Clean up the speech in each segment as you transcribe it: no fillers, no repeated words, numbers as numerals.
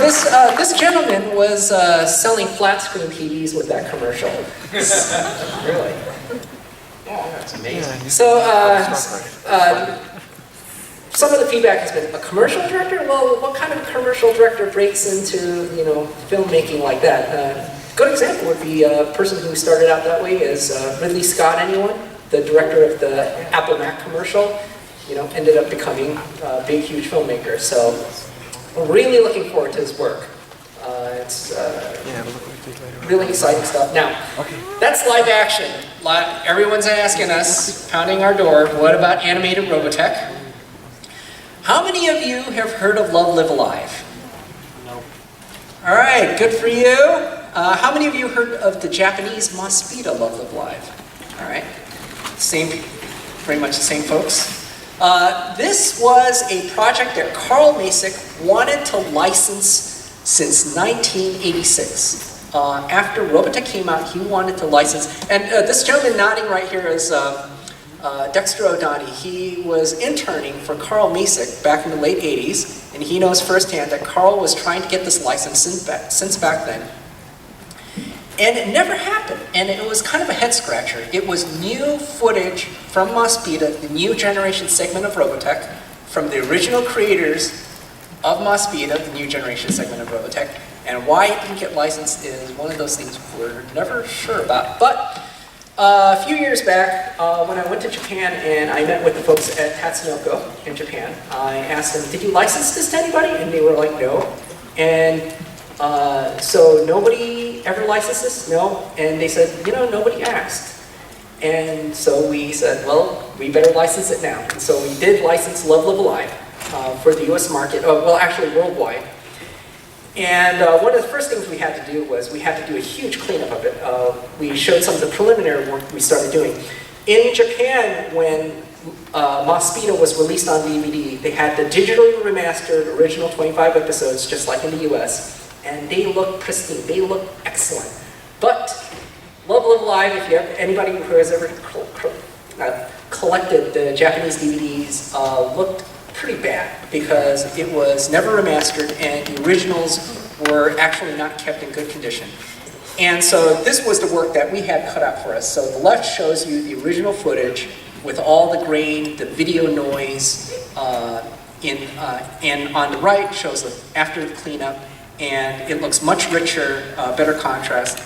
this gentleman was selling flat screen TVs with that commercial. Really? Yeah, that's amazing. So, some of the feedback has been, a commercial director? Well, what kind of commercial director breaks into, filmmaking like that? Good example would be a person who started out that way is Ridley Scott, anyone? The director of the Apple Mac commercial, ended up becoming a big, huge filmmaker. So, I'm really looking forward to his work. It's really exciting stuff. Now, that's live action. Everyone's asking us, pounding our door, what about animated Robotech? How many of you have heard of Love, Live Alive? No. All right, good for you. How many of you heard of the Japanese Mospita Love, Live Live? All right, pretty much the same folks. This was a project that Carl Masick wanted to license since 1986. After Robotech came out, he wanted to license, and this gentleman nodding right here is Dexter O'Donnell. He was interning for Carl Masick back in the late 80s, and he knows firsthand that Carl was trying to get this license since back then. And it never happened, and it was kind of a head-scratcher. It was new footage from Mospita, the new generation segment of Robotech, from the original creators of Mospita, the new generation segment of Robotech, and why it didn't get licensed is one of those things we're never sure about. But a few years back, when I went to Japan and I met with the folks at Tatsunoko in Japan, I asked them, did you license this to anybody? And they were like, no. And so nobody ever licensed this? No. And they said, nobody asked. And so we said, well, we better license it now. And so we did license Love, Live Alive for the US market, well, actually worldwide. And one of the first things we had to do was we had to do a huge cleanup of it. We showed some of the preliminary work we started doing. In Japan, when Mospita was released on DVD, they had the digitally remastered original 25 episodes, just like in the US, and they look pristine, they look excellent. But Love, Live Alive, if you have anybody who has ever collected the Japanese DVDs, looked pretty bad because it was never remastered and the originals were actually not kept in good condition. And so this was the work that we had cut out for us. So the left shows you the original footage with all the grain, the video noise, and on the right shows the after the cleanup, and it looks much richer, better contrast.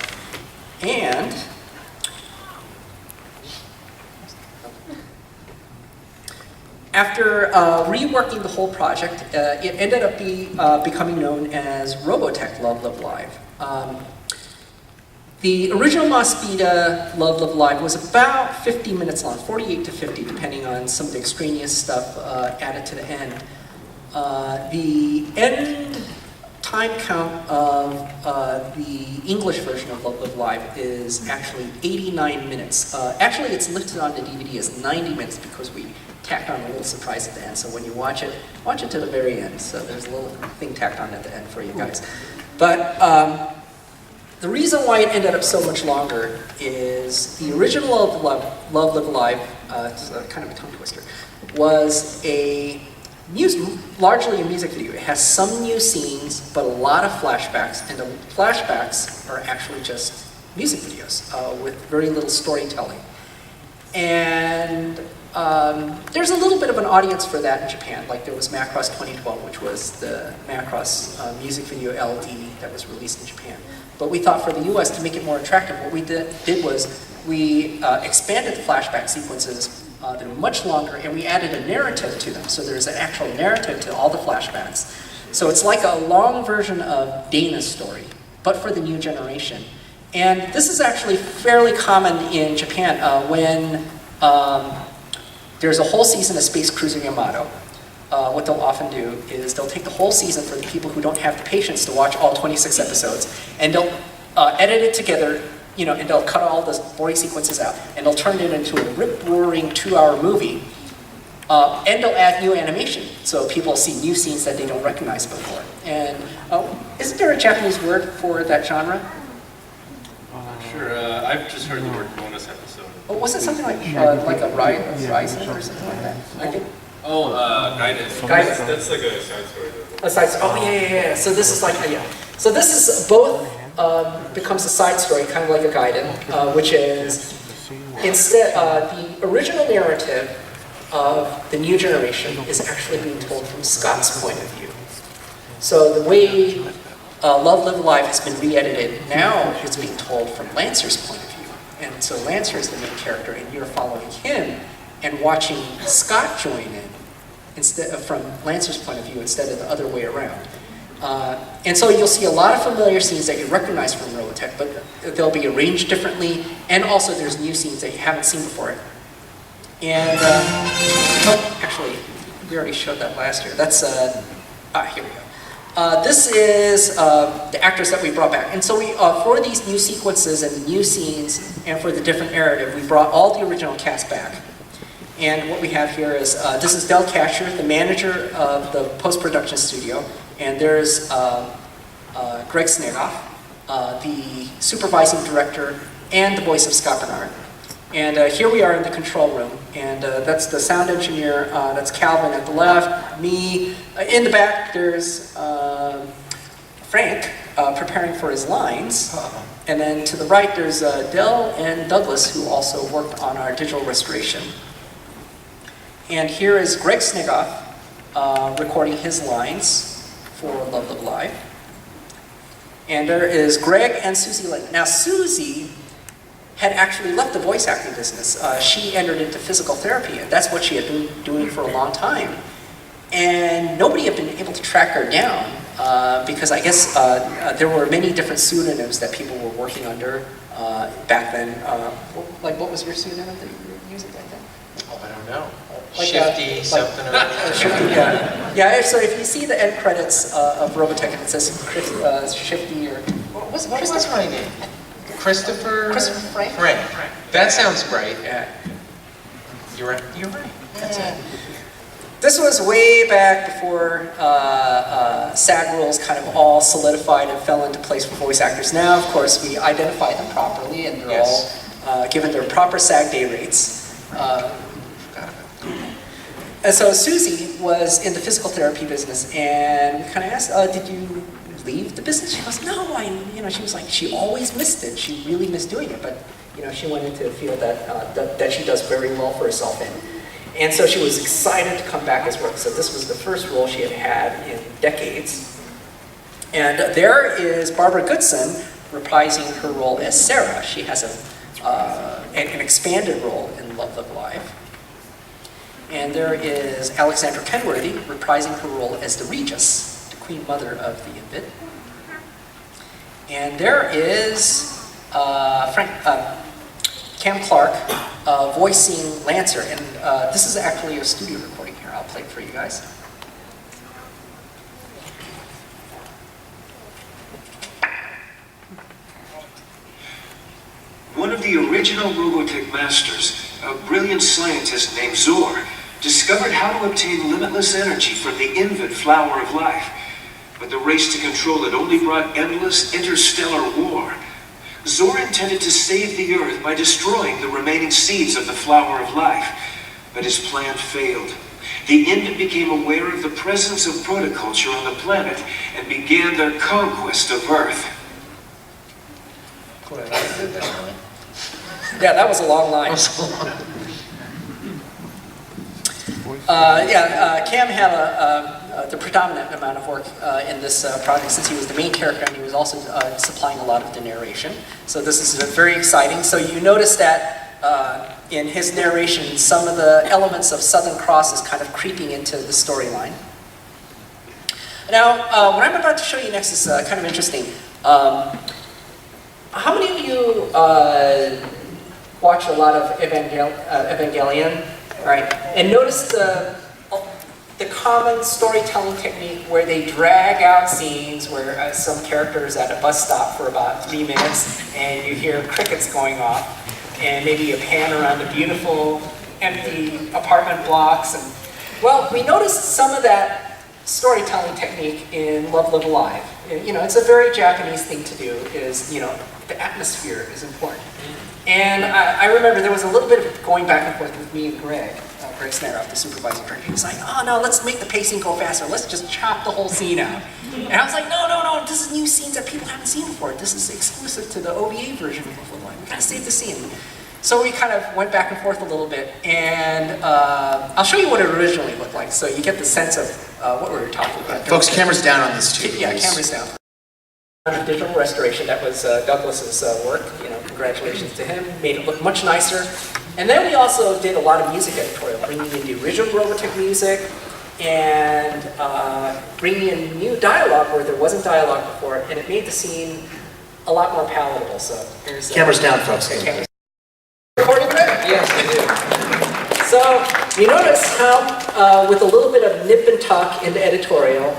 And after reworking the whole project, it ended up becoming known as Robotech Love, Live Live. The original Mospita Love, Live Live was about 50 minutes long, 48 to 50, depending on some of the extraneous stuff added to the end. The end time count of the English version of Love, Live Live is actually 89 minutes. Actually, it's listed on the DVD as 90 minutes because we tacked on a little surprise at the end. So when you watch it to the very end. So there's a little thing tacked on at the end for you guys. But the reason why it ended up so much longer is the original Love, Live Alive, it's kind of a tongue twister, was largely a music video. It has some new scenes, but a lot of flashbacks, and the flashbacks are actually just music videos with very little storytelling. And there's a little bit of an audience for that in Japan. Like there was Macross 2012, which was the Macross music video LD that was released in Japan. But we thought for the US, to make it more attractive, what we did was we expanded the flashback sequences. They were much longer, and we added a narrative to them. So there's an actual narrative to all the flashbacks. So it's like a long version of Dana's story, but for the new generation. And this is actually fairly common in Japan when there's a whole season of Space Cruiser Yamato. What they'll often do is they'll take the whole season for the people who don't have the patience to watch all 26 episodes, and they'll edit it together, and they'll cut all the boring sequences out, and they'll turn it into a rip-roaring 2-hour movie, and they'll add new animation, so people see new scenes that they don't recognize before. And isn't there a Japanese word for that genre? Sure, I've just heard the word bonus episode. Oh, was it something like a rising or something like that? I think. Oh, guidance. Guidance. That's like a side story. Aside, oh yeah. So this is like, yeah. So this is both becomes a side story, kind of like a Gaiden, which is instead the original narrative of the new generation is actually being told from Scott's point of view. So the way Love Live Alive has been re-edited, now it's being told from Lancer's point of view. And so Lancer is the main character, and you're following him and watching Scott join in instead from Lancer's point of view instead of the other way around. And so you'll see a lot of familiar scenes that you recognize from Robotech, but they'll be arranged differently, and also there's new scenes that you haven't seen before. And, oh, actually, we already showed that last year. That's, here we go. This is the actors that we brought back. And so we, for these new sequences and the new scenes, and for the different narrative, we brought all the original cast back. And what we have here is, this is Del Casher, the manager of the post-production studio, and there's Greg Snegoff, the supervising director and the voice of Scott Bernard. And here we are in the control room, and that's the sound engineer, that's Calvin at the left, me. In the back, there's Frank preparing for his lines. And then to the right, there's Del and Douglas, who also worked on our digital restoration. And here is Greg Snegoff recording his lines for Love Live Live. And there is Greg and Susie Lane. Now Susie had actually left the voice acting business. She entered into physical therapy, and that's what she had been doing for a long time. And nobody had been able to track her down because I guess there were many different pseudonyms that people were working under back then. Like, what was your pseudonym that you were using back then? Oh, I don't know. Like Shifty something or other. Shifty, yeah. Yeah, so if you see the end credits of Robotech and it says Shifty or... What was my name? Christopher Frank? Frank. That sounds right. Yeah. You're right. That's it. This was way back before SAG rules kind of all solidified and fell into place for voice actors. Now, of course, we identify them properly and they're all given their proper SAG day rates. And so Susie was in the physical therapy business, and we kind of asked, did you leave the business? She goes, no, she was like, she always missed it. She really missed doing it, but, she went into a field that she does very well for herself in. And so she was excited to come back as well. So this was the first role she had had in decades. And there is Barbara Goodson reprising her role as Sarah. She has an expanded role in Love Live Live. And there is Alexandra Kenworthy reprising her role as the Regis, the Queen Mother of the Invit. And there is Cam Clark voicing Lancer. And this is actually a studio recording here. I'll play it for you guys. One of the original Robotech masters, a brilliant scientist named Zor, discovered how to obtain limitless energy from the Invit flower of life. But the race to control it only brought endless interstellar war. Zor intended to save the Earth by destroying the remaining seeds of the flower of life. But his plan failed. The Invit became aware of the presence of protoculture on the planet and began their conquest of Earth. Yeah, that was a long line. Cam had the predominant amount of work in this project since he was the main character and he was also supplying a lot of the narration. So this is very exciting. So you notice that in his narration, some of the elements of Southern Cross is kind of creeping into the storyline. Now, what I'm about to show you next is kind of interesting. How many of you watch a lot of Evangelion? Right, and notice the common storytelling technique where they drag out scenes where some character is at a bus stop for about 3 minutes and you hear crickets going off and maybe a pan around the beautiful empty apartment blocks. And, well, we noticed some of that storytelling technique in Love Live Alive. It's a very Japanese thing to do, is, the atmosphere is important. And I remember there was a little bit of going back and forth with me and Greg Smeroff, the supervising director. He was like, oh no, let's make the pacing go faster. Let's just chop the whole scene out. And I was like, no, this is new scenes that people haven't seen before. This is exclusive to the OVA version of the film. We gotta save the scene. So we kind of went back and forth a little bit, and I'll show you what it originally looked like, so you get the sense of what we were talking about. Folks, cameras down on this too. Yeah, please. cameras down. Digital restoration, that was Douglas's work. Congratulations to him. Made it look much nicer. And then we also did a lot of music editorial, bringing in the original Robotech music and bringing in new dialogue where there wasn't dialogue before, and it made the scene a lot more palatable. So here's Cameras down, folks. okay, cameras. Recording there? Yes, I do. So you notice how, with a little bit of nip and tuck into editorial,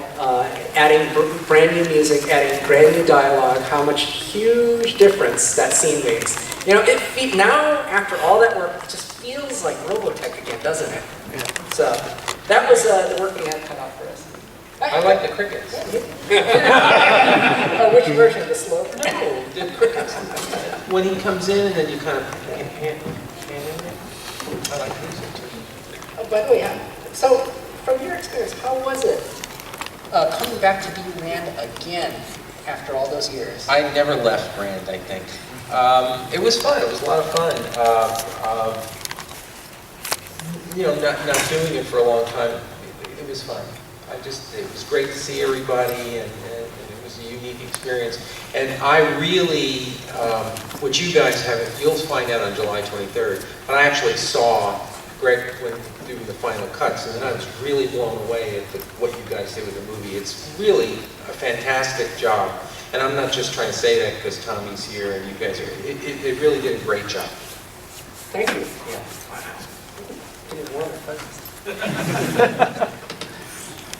adding brand new music, adding brand new dialogue, how much huge difference that scene makes. Now after all that work, it just feels like Robotech again, doesn't it? Yeah. So that was the work we had cut out for us. I like the crickets. Oh, which version? The slow? No, the crickets. When he comes in and then you kind of hand in it. I like music too. Oh, by the way, so from your experience, how was it coming back to be Rand again after all those years? I never left Rand, I think. It was fun. It was a lot of fun. Not doing it for a long time, it was fun. It was great to see everybody, and it was a unique experience. And I really, what you guys haven't, you'll find out on July 23rd, but I actually saw Greg when doing the final cuts, and then I was really blown away at what you guys did with the movie. It's really a fantastic job. And I'm not just trying to say that because Tommy's here and you guys are, it really did a great job. Thank you. Yeah. Wow. Didn't warm my fuzzies.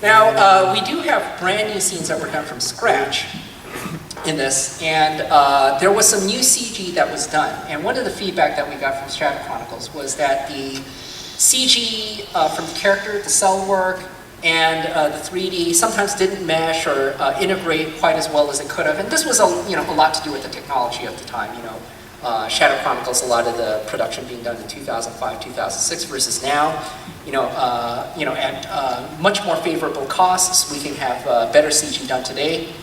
Now, we do have brand new scenes that were done from scratch in this, and there was some new CG that was done. And one of the feedback that we got from Shadow Chronicles was that the CG from the character, the cell work, and the 3D sometimes didn't mesh or integrate quite as well as it could have. And this was a lot to do with the technology of the time. Shadow Chronicles, a lot of the production being done in 2005, 2006 versus now. At much more favorable costs, we can have better CG done today.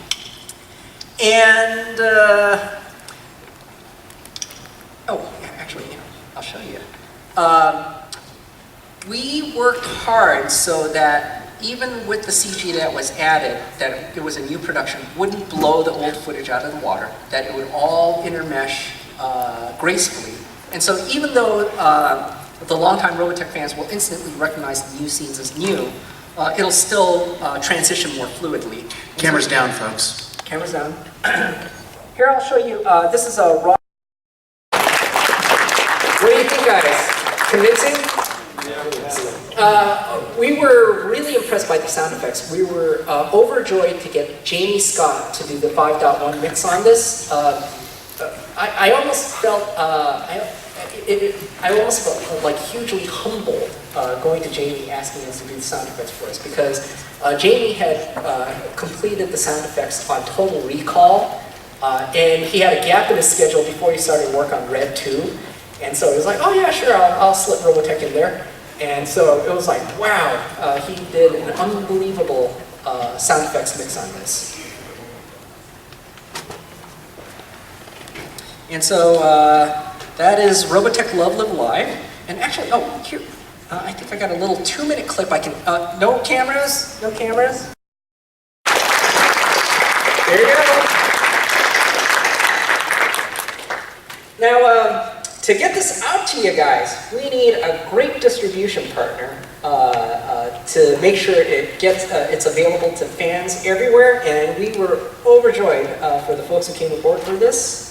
And I'll show you. We worked hard so that even with the CG that was added, that it was a new production, wouldn't blow the old footage out of the water, that it would all intermesh gracefully. And so even though the longtime Robotech fans will instantly recognize the new scenes as new, it'll still transition more fluidly. Cameras down, folks. Cameras down. Here I'll show you, this is a raw. What do you think, guys? Convincing? We were really impressed by the sound effects. We were overjoyed to get Jamie Scott to do the 5.1 mix on this. I almost felt like hugely humbled going to Jamie asking us to do the sound effects for us, because Jamie had completed the sound effects on Total Recall, and he had a gap in his schedule before he started work on Red 2, and so he was like, oh yeah, sure, I'll slip Robotech in there. And so it was like, wow, he did an unbelievable sound effects mix on this. And so that is Robotech Love Live Live. And actually, oh, here, I think I got a little 2-minute clip I can, no cameras, no cameras. There you go. Now, to get this out to you guys, we need a great distribution partner to make sure it's available to fans everywhere, and we were overjoyed for the folks who came aboard for this.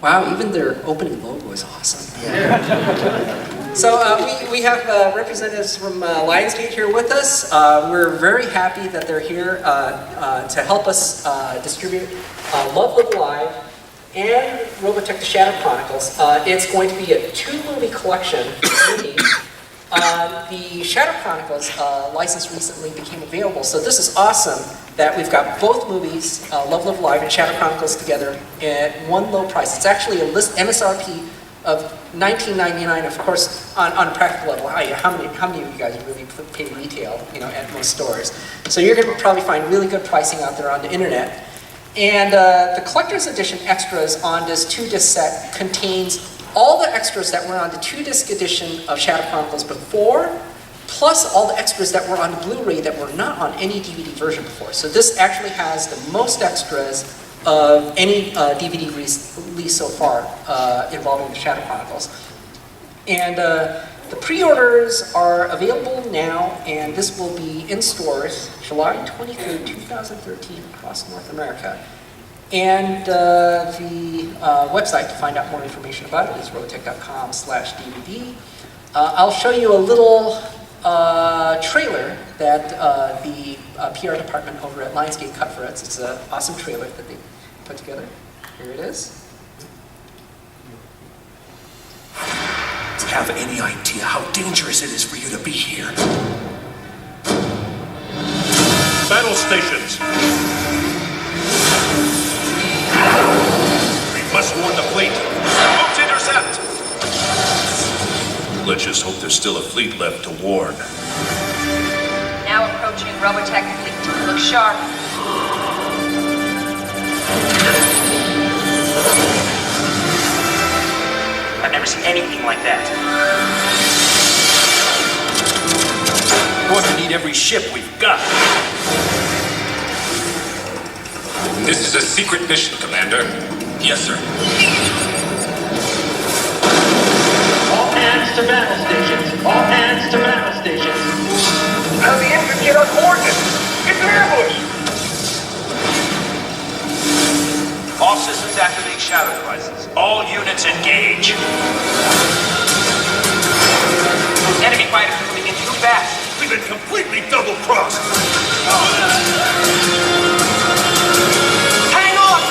Wow, even their opening logo is awesome. Yeah. So we have representatives from Lionsgate here with us. We're very happy that they're here to help us distribute Love Live Live and Robotech: The Shadow Chronicles. It's going to be a 2-movie collection. The Shadow Chronicles license recently became available, so this is awesome that we've got both movies, Love Live Live and Shadow Chronicles, together at one low price. It's actually a list MSRP of $19.99. Of course, on a practical level, how many of you guys really pay retail, at most stores? So you're going to probably find really good pricing out there on the internet. And the collector's edition extras on this 2-disc set contains all the extras that were on the 2-disc edition of Shadow Chronicles before, plus all the extras that were on the Blu-ray that were not on any DVD version before. So this actually has the most extras of any DVD release so far involving the Shadow Chronicles. And the pre-orders are available now, and this will be in stores July 23rd, 2013 across North America. And the website to find out more information about it is robotech.com/DVD. I'll show you a little trailer that the PR department over at Lionsgate cut for us. It's an awesome trailer that they put together. Here it is. Do you have any idea how dangerous it is for you to be here? Battle stations! We must warn the fleet. Move to intercept! Let's just hope there's still a fleet left to warn. Now approaching Robotech fleet. Look sharp. I've never seen anything like that. We're going to need every ship we've got. This is a secret mission, Commander. Yes, sir. All hands to battle stations. All hands to battle stations. How the infantry get our coordinates? It's an ambush! All systems activate shadow devices. All units engage. Enemy fighters are moving in too fast. We've been completely double-crossed. Hang on!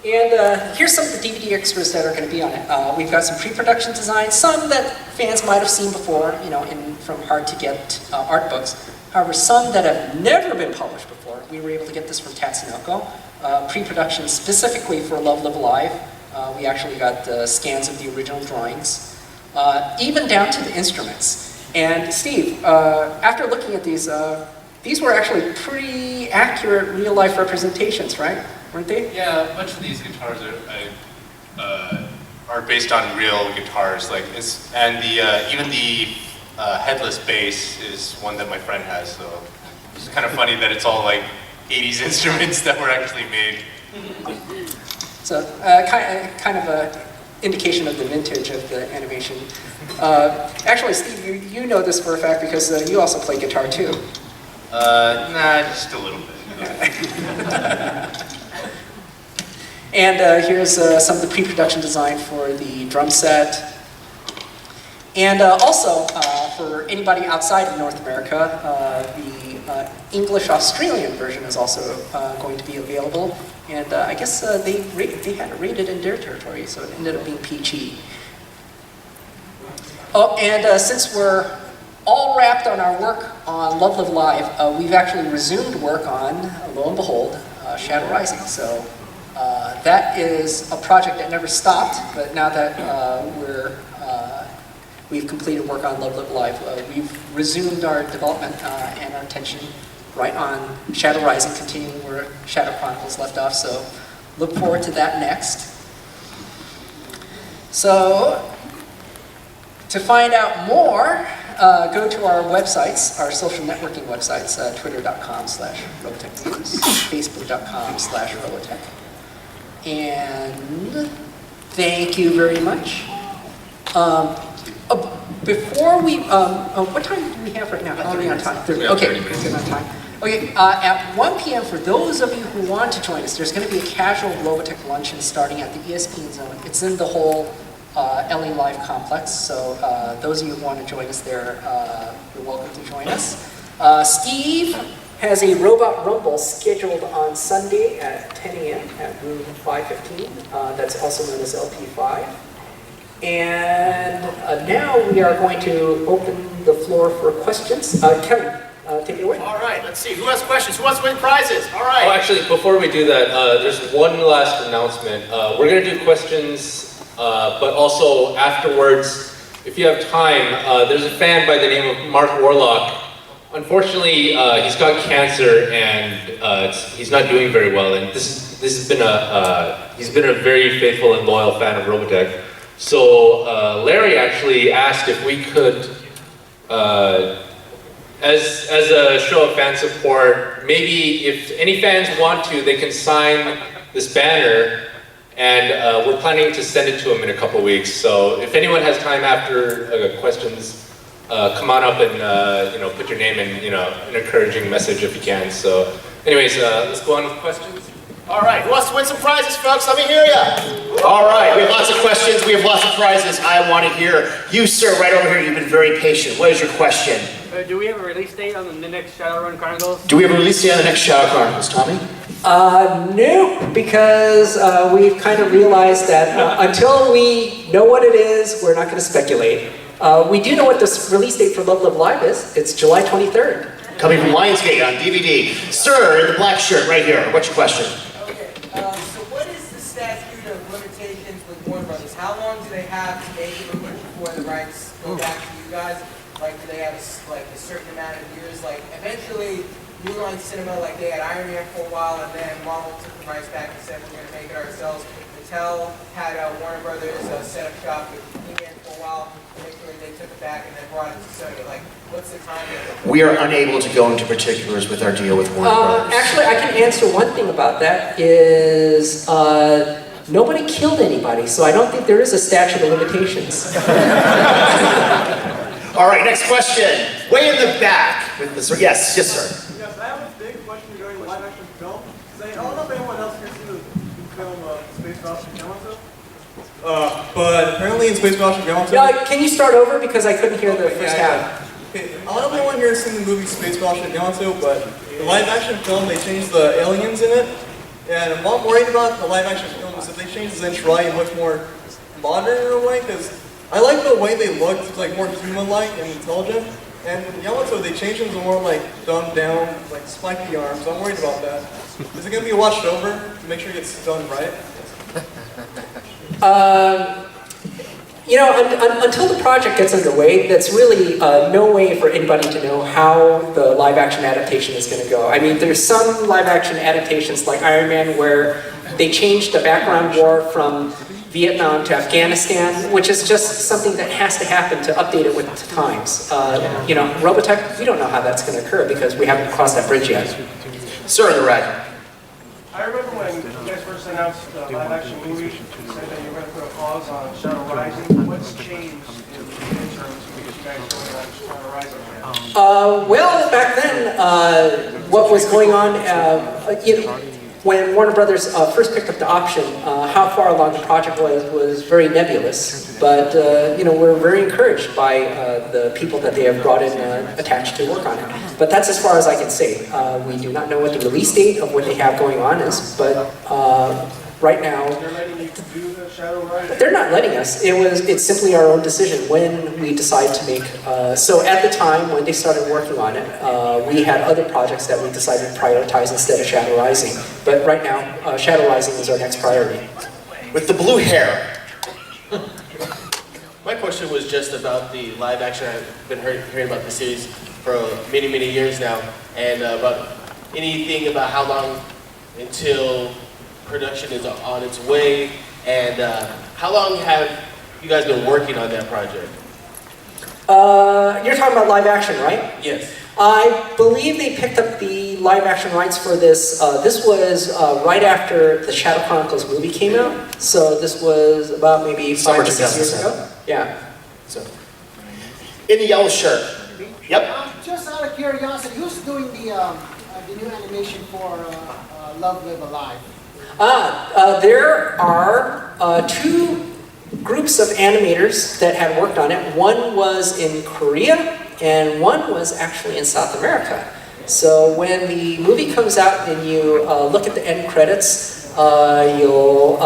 And here's some of the DVD extras that are going to be on it. We've got some pre-production designs, some that fans might have seen before, from hard-to-get art books. However, some that have never been published before. We were able to get this from Tatsunoko. Pre-production specifically for Love Live Live. We actually got scans of the original drawings, even down to the instruments. And Steve, after looking at these were actually pretty accurate real-life representations, right? Weren't they? Yeah, a bunch of these guitars are based on real guitars, even the headless bass is one that my friend has. So it's kind of funny that it's all like 80s instruments that were actually made. So kind of a indication of the vintage of the animation. Actually, Steve, you know this for a fact because you also play guitar too. Nah, just a little bit. And here's some of the pre-production design for the drum set. And also, for anybody outside of North America, the English-Australian version is also going to be available. And I guess they had it rated in their territory, so it ended up being PG. Oh, and since we're all wrapped on our work on Love Live Live, we've actually resumed work on, lo and behold, Shadow Rising. So that is a project that never stopped, but now that we've completed work on Love Live Live, we've resumed our development and our attention right on Shadow Rising, continuing where Shadow Chronicles left off, so look forward to that next. So, to find out more, go to our websites, our social networking websites, twitter.com/RobotechNews, facebook.com/Robotech. And thank you very much. Before we, what time do we have right now? How are we on time? Okay, we're good on time. Okay, at 1 p.m. for those of you who want to join us, there's going to be a casual Robotech luncheon starting at the ESPN zone. It's in the whole LA Live complex, so those of you who want to join us there, you're welcome to join us. Steve has a Robot Rumble scheduled on Sunday at 10 a.m. at room 515. That's also known as LP5. And now we are going to open the floor for questions. Kevin, take it away. All right, let's see. Who has questions? Who wants to win prizes? All right. Oh, actually, before we do that, there's one last announcement. We're going to do questions, but also afterwards, if you have time, there's a fan by the name of Mark Warlock. Unfortunately, he's got cancer and he's not doing very well. And this has been he's been a very faithful and loyal fan of Robotech. So Larry actually asked if we could, as a show of fan support, maybe if any fans want to, they can sign this banner, and we're planning to send it to him in a couple weeks. So if anyone has time after questions, come on up and put your name in an encouraging message if you can. So, anyways, let's go on with questions. All right, who wants to win some prizes, folks? Let me hear you. All right, we have lots of questions. We have lots of prizes. I want to hear you, sir, right over here. You've been very patient. What is your question? Do we have a release date on the next Shadowrun Chronicles? Do we have a release date on the next Shadow Chronicles, Tommy? No, because we've kind of realized that until we know what it is, we're not going to speculate. We do know what the release date for Love Live Live is. It's July 23rd. Coming from Lionsgate on DVD. Sir, in the black shirt right here. What's your question? So what is the statute of limitations with Warner Brothers? How long do they have to make a movie before the rights go back to you guys? Like, do they have a certain amount of years? Like, eventually, New Line Cinema, like they had Iron Man for a while, and then Marvel took the rights back and said we're going to make it ourselves. Mattel had Warner Brothers set up shop with He-Man for a while. Eventually, they took it back and then brought it to Sony. Like, what's the time? We are unable to go into particulars with our deal with Warner Brothers. Actually, I can answer one thing about that is nobody killed anybody, so I don't think there is a statute of limitations. All right, next question. Way in the back with this. Yes, sir. Yes, I have a big question regarding the live-action film. I don't know if anyone else has seen the film Space Battleship Yamato. But apparently in Space Battleship Yamato... Yeah, can you start over because I couldn't hear the first half? Okay, I don't know if anyone here has seen the movie Space Battleship Yamato, but the live-action film, they changed the aliens in it. And I'm not worried about the live-action film is that they changed the Zentradi and much more modern in a way, because I like the way they looked, it's like more human-like and intelligent. And in Yamato, they changed them to more like dumbed down, like spiky arms. I'm worried about that. Is it going to be watched over to make sure it gets done right? Until the project gets underway, that's really no way for anybody to know how the live-action adaptation is going to go. I mean, there's some live-action adaptations like Iron Man where they changed the background war from Vietnam to Afghanistan, which is just something that has to happen to update it with the times. Robotech, we don't know how that's going to occur because we haven't crossed that bridge yet. Sir in the red. I remember when you guys first announced the live-action movie, you said that you were going to put a pause on Shadow Rising. What's changed in the interim to get you guys going on Shadow Rising again? Well, back then, what was going on, when Warner Brothers first picked up the option, how far along the project was very nebulous. But, we're very encouraged by the people that they have brought in attached to work on it. But that's as far as I can say. We do not know what the release date of what they have going on is, but right now... They're letting you do the Shadow Rising? They're not letting us. It's simply our own decision when we decide to make... so at the time when they started working on it, we had other projects that we decided to prioritize instead of Shadow Rising. But right now, Shadow Rising is our next priority. With the blue hair. My question was just about the live action. I've been hearing about the series for many, many years now, and about anything about how long until production is on its way, and how long have you guys been working on that project? You're talking about live action, right? Yes. I believe they picked up the live action rights for this. This was right after the Shadow Chronicles movie came out, so this was about maybe 5 or 6 years ago. Yeah. So, in the yellow shirt. Yep. Just out of curiosity, who's doing the new animation for Love Live Alive? There are two groups of animators that had worked on it. One was in Korea, and one was actually in South America. So when the movie comes out and you look at the end credits, you'll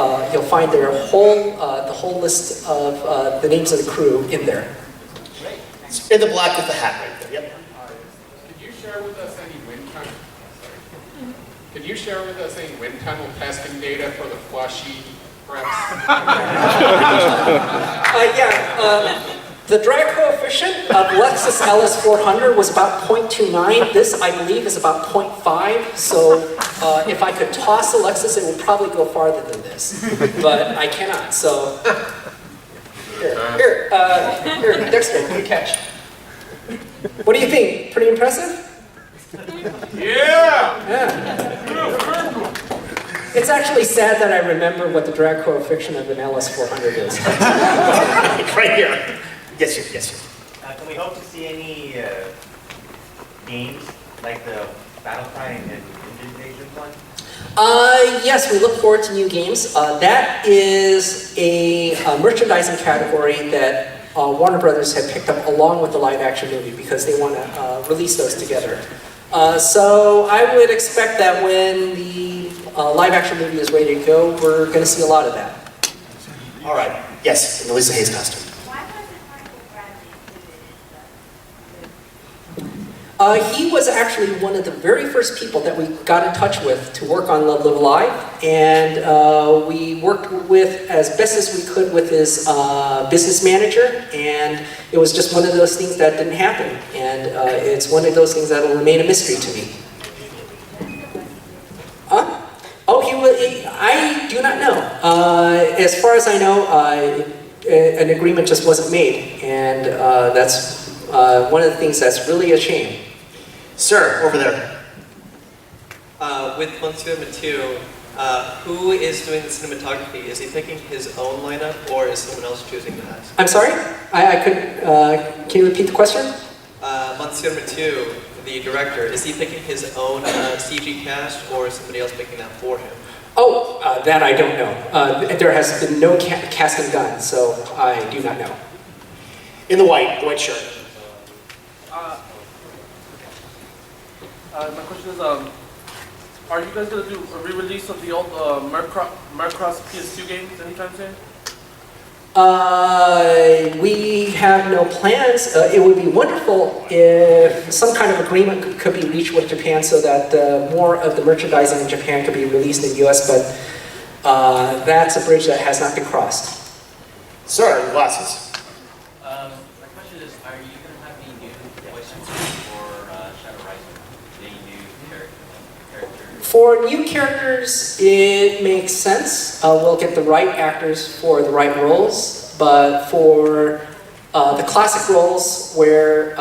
find their the whole list of the names of the crew in there. In the black with the hat right there. Yep. Could you share with us any wind tunnel? Could you share with us any wind tunnel testing data for the Flushy preps? The drag coefficient of Lexus LS400 was about 0.29. This, I believe, is about 0.5. So if I could toss a Lexus, it would probably go farther than this. But I cannot. So here, Dexter, good catch. What do you think? Pretty impressive? Yeah. It's actually sad that I remember what the drag coefficient of an LS400 is. Right here. Yes, sir. Yes, sir. Can we hope to see any games like the Battle Cry and Invasion one? Yes, we look forward to new games. That is a merchandising category that Warner Brothers had picked up along with the live-action movie because they want to release those together. So I would expect that when the live-action movie is ready to go, we're going to see a lot of that. All right. Yes, in the Lisa Hayes costume. He was actually one of the very first people that we got in touch with to work on Love Live Alive, and we worked with as best as we could with his business manager, and it was just one of those things that didn't happen, and it's one of those things that will remain a mystery to me. I do not know. As far as I know, an agreement just wasn't made, and that's one of the things that's really a shame. Sir, over there. With Monsieur Mathieu, who is doing the cinematography? Is he picking his own lineup, or is someone else choosing that? I'm sorry? I couldn't, can you repeat the question? Monsieur Mathieu, the director, is he picking his own CG cast, or is somebody else picking that for him? Oh, that I don't know. There has been no casting done, so I do not know. In the white shirt. My question is, are you guys going to do a re-release of the old Murdercross PS2 games anytime soon? We have no plans. It would be wonderful if some kind of agreement could be reached with Japan so that more of the merchandising in Japan could be released in the US, but that's a bridge that has not been crossed. Sir, glasses. My question is, are you going to have any new voice actors for Shadow Rising? Any new characters? For new characters, it makes sense. We'll get the right actors for the right roles, but for the classic roles where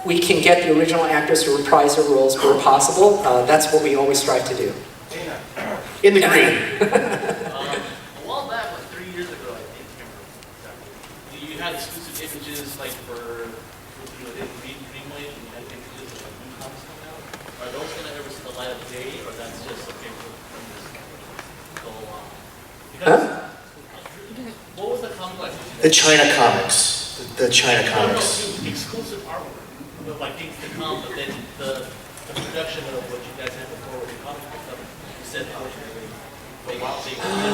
we can get the original actors to reprise their roles where possible, that's what we always strive to do. In the green. A while back, like 3 years ago, I think, you had exclusive images like for Dreamwave, and you had images of like new comics coming out. Are those going to ever see the light of day, or that's just something from this go along? Because what was the comic like? The China comics. The China comics. Exclusive artwork with like things to come, but then the production of what you guys had before with the comic picked up, you said unfortunately they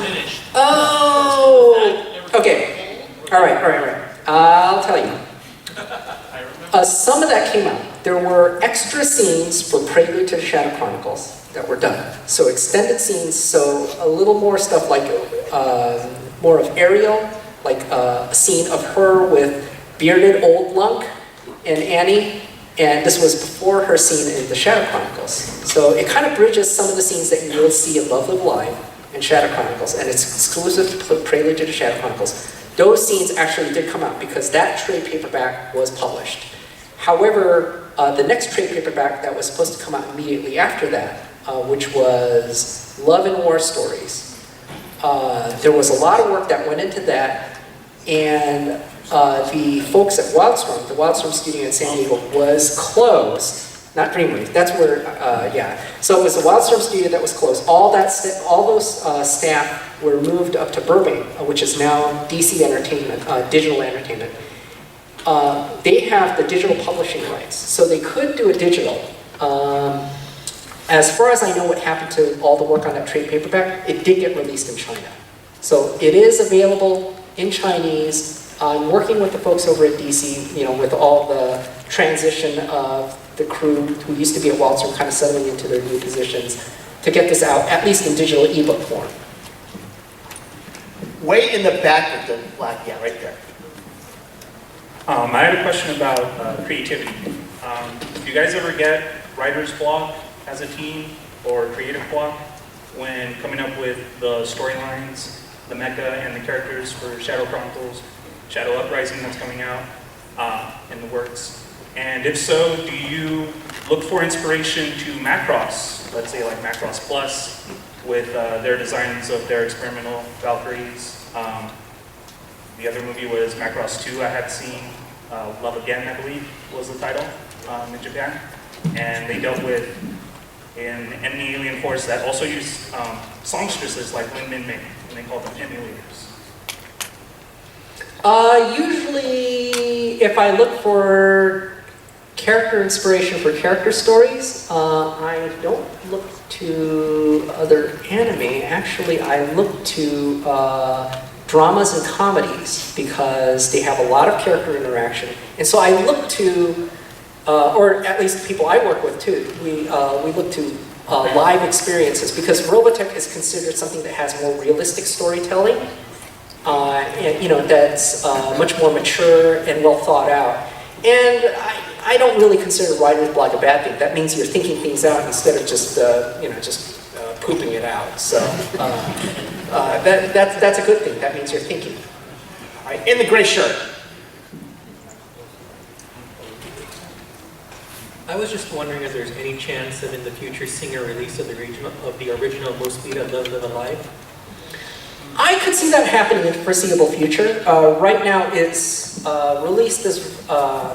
finished. Oh, okay. All right. I'll tell you. Some of that came out. There were extra scenes for Prelude to the Shadow Chronicles that were done. So extended scenes, so a little more stuff like more of Ariel, like a scene of her with bearded old Lunk and Annie, and this was before her scene in the Shadow Chronicles. So it kind of bridges some of the scenes that you will see in Love Live Alive and Shadow Chronicles, and it's exclusive to Prelude to the Shadow Chronicles. Those scenes actually did come out because that trade paperback was published. However, the next trade paperback that was supposed to come out immediately after that, which was Love and War Stories, there was a lot of work that went into that, and the folks at Wildstorm, the Wildstorm studio in San Diego, was closed. Not Dreamwave. That's where, yeah. So it was the Wildstorm studio that was closed. All those staff were moved up to Burbank, which is now DC Entertainment, Digital Entertainment. They have the digital publishing rights, so they could do a digital. As far as I know, what happened to all the work on that trade paperback, it did get released in China. So it is available in Chinese. I'm working with the folks over at DC, you know, with all the transition of the crew who used to be at Wildstorm kind of settling into their new positions to get this out, at least in digital ebook form. Way in the back with the black, yeah, right there. I had a question about creativity. Do you guys ever get writer's block as a team or creative block when coming up with the storylines, the mecha and the characters for Shadow Chronicles, Shadow Uprising that's coming out in the works? And if so, do you look for inspiration to Macross, let's say like Macross Plus, with their designs of their experimental Valkyries? The other movie was Macross 2 I had seen, Love Again, I believe, was the title in Japan. And they dealt with an enemy alien force that also used songstresses like Lin Min Min, and they called them emulators. Usually, if I look for character inspiration for character stories, I don't look to other anime. Actually, I look to dramas and comedies because they have a lot of character interaction. And so I look to, or at least people I work with too, we look to live experiences because Robotech is considered something that has more realistic storytelling. And, you know, that's much more mature and well thought out. And I don't really consider writer's block a bad thing. That means you're thinking things out instead of just, you know, just pooping it out. So that's a good thing. That means you're thinking. All right, in the gray shirt. I was just wondering if there's any chance of in the future seeing a release of the original Mosquito Love Live Alive? I could see that happening in the foreseeable future. Right now it's released as,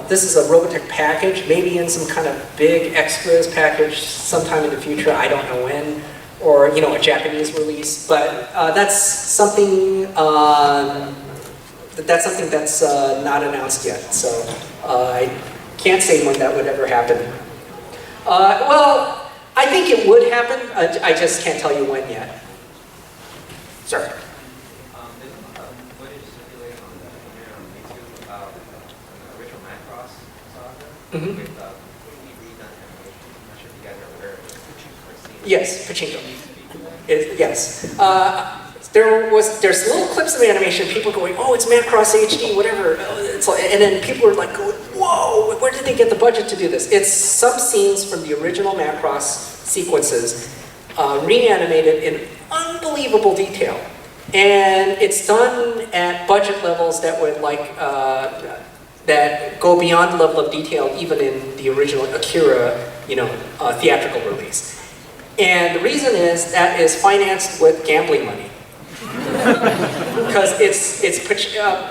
this is a Robotech package, maybe in some kind of big extras package sometime in the future, I don't know when, or you know, a Japanese release, but that's something that's not announced yet, so I can't say when that would ever happen. Well, I think it would happen, I just can't tell you when yet. Sir. Mm-hmm. Yes, Pachinko. Yes. There's little clips of animation, people going, oh, it's Macross HD, whatever. It's like, and then people are like going, whoa, where did they get the budget to do this? It's some scenes from the original Macross sequences reanimated in unbelievable detail. And it's done at budget levels that would like, that go beyond the level of detail even in the original Akira, you know, theatrical release. And the reason is that is financed with gambling money. Because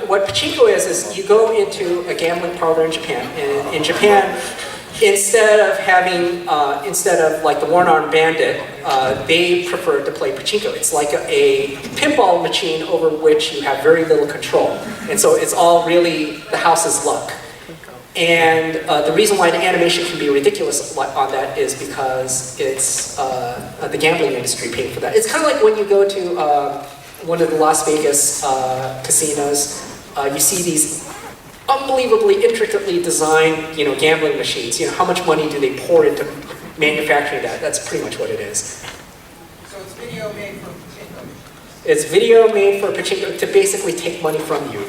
what Pachinko is you go into a gambling parlor in Japan, and in Japan, instead of like the one-armed bandit, they prefer to play Pachinko. It's like a pinball machine over which you have very little control. And so it's all really the house's luck. And the reason why the animation can be ridiculous on that is because it's the gambling industry paying for that. It's kind of like when you go to one of the Las Vegas casinos, you see these unbelievably intricately designed, you know, gambling machines. You know, how much money do they pour into manufacturing that? That's pretty much what it is. So it's video made for Pachinko? It's video made for Pachinko to basically take money from you.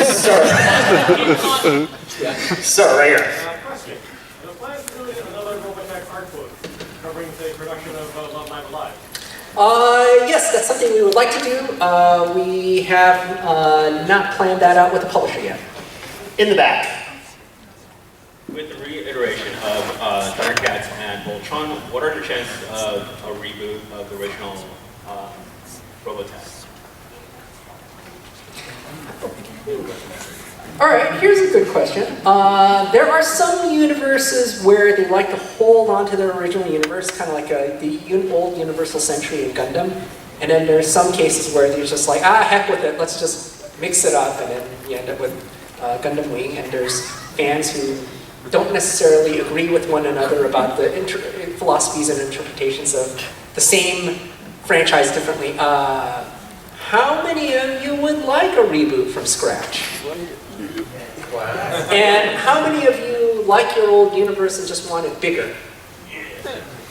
Sir. Yeah. Sir, right here. Question. The plan is really another Robotech art book covering the production of Love Live Alive. Yes, that's something we would like to do. We have not planned that out with the publisher yet. In the back. With the reiteration of Thundercats and Voltron, what are the chances of a reboot of the original Robotech? All right, here's a good question. There are some universes where they like to hold on to their original universe, kind of like the old Universal Century in Gundam. And then there's some cases where they're just like, heck with it, let's just mix it up, and then you end up with Gundam Wing. And there's fans who don't necessarily agree with one another about the philosophies and interpretations of the same franchise differently. How many of you would like a reboot from scratch? And how many of you like your old universe and just want it bigger?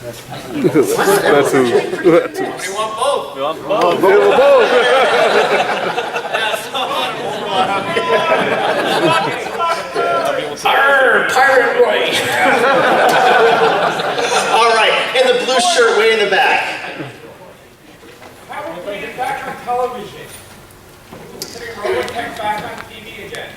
That's who. We want both. We want both. Pirate Roy. All right, and the blue shirt way in the back. How about we get back on television? Putting Robotech back on TV again.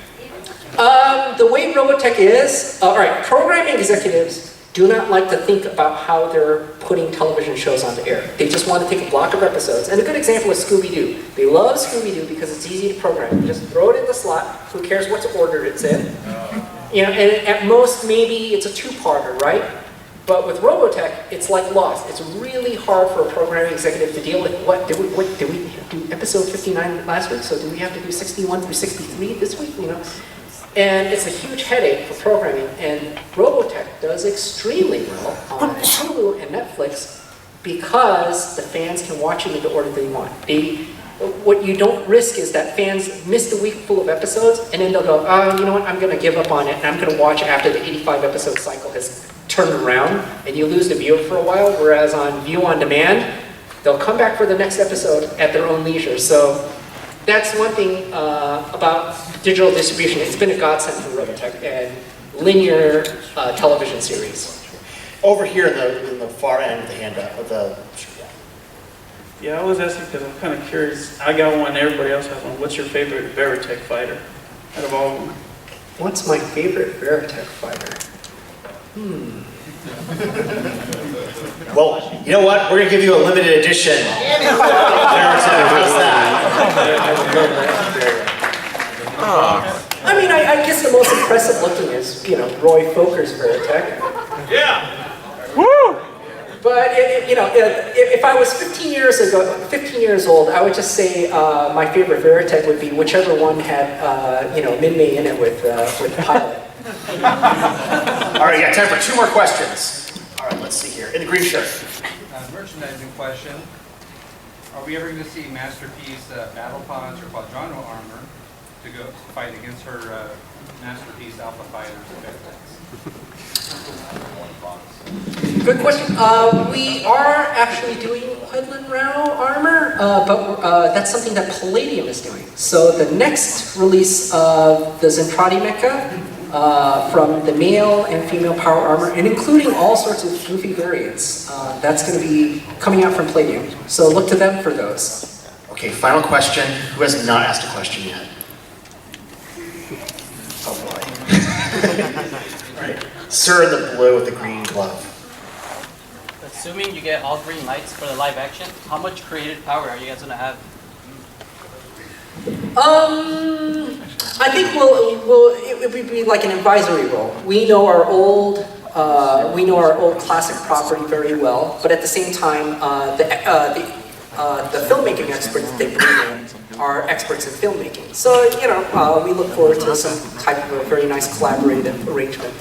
The way Robotech is, all right, programming executives do not like to think about how they're putting television shows on the air. They just want to take a block of episodes. And a good example is Scooby-Doo. They love Scooby-Doo because it's easy to program. You just throw it in the slot. Who cares what order it's in? You know, and at most, maybe it's a two-parter, right? But with Robotech, it's like Lost. It's really hard for a programming executive to deal with did we do episode 59 last week? So do we have to do 61 through 63 this week? You know? And it's a huge headache for programming, and Robotech does extremely well on Hulu and Netflix because the fans can watch it in the order they want. What you don't risk is that fans miss the week full of episodes, and then they'll go, oh, you know what, I'm going to give up on it, and I'm going to watch after the 85-episode cycle has turned around, and you lose the viewer for a while, whereas on View on Demand, they'll come back for the next episode at their own leisure. So that's one thing about digital distribution. It's been a godsend for Robotech and linear television series. Over here in the far end of the handout, of the Yeah, I was asking because I'm kind of curious. I got one, everybody else has one. What's your favorite Veritech fighter out of all of them? What's my favorite Veritech fighter? Well, you know what? We're going to give you a limited edition. How's that? I mean, I guess the most impressive looking is, you know, Roy Foker's Veritech. Yeah. Woo! But if I was 15 years old, I would just say my favorite Veritech would be whichever one had Min-Mei in it with Pilot. All right, you got time for 2 more questions. All right, let's see here. In the green shirt. Merchandising question. Are we ever going to see Masterpiece battle pods or Quadrano armor to go fight against her Masterpiece Alpha Fighters? Good question. We are actually doing Quedlin Rao armor, but that's something that Palladium is doing. So the next release of the Zentradi mecha, from the male and female power armor, and including all sorts of goofy variants, that's going to be coming out from Palladium. So look to them for those. Okay, final question. Who has not asked a question yet? Oh boy. All right. Sir in the blue with the green glove. Assuming you get all green lights for the live action, how much creative power are you guys going to have? I think it would be like an advisory role. We know our old classic property very well, but at the same time, the filmmaking experts that they bring in are experts in filmmaking. So we look forward to some type of a very nice collaborative arrangement.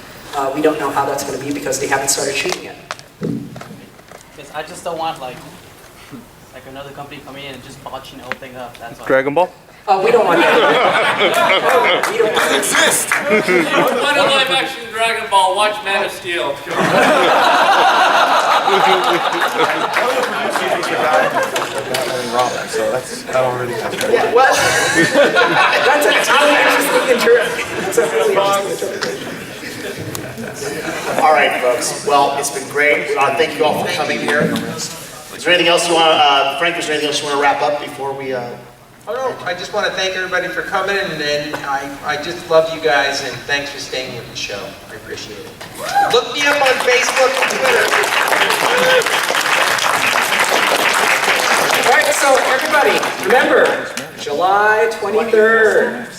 We don't know how that's going to be because they haven't started shooting yet. Because I just don't want like another company coming in and just botching the whole thing up. That's all. Dragon Ball? We don't want that. We don't want that. Exist. Want a live action Dragon Ball? Watch Man of Steel. So that's that already. Yeah, well, that's a really interesting interpretation. All right, folks. Well, it's been great. Thank you all for coming here. Is there anything else you want to, Frank, is there anything else you want to wrap up before we... Oh no, I just want to thank everybody for coming, and I just love you guys, and thanks for staying with the show. I appreciate it. Look me up on Facebook and Twitter. All right, so everybody, remember, July 23rd.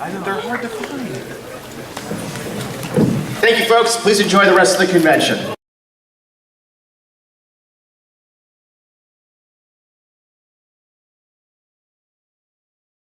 They're hard to find. Thank you, folks. Please enjoy the rest of the convention.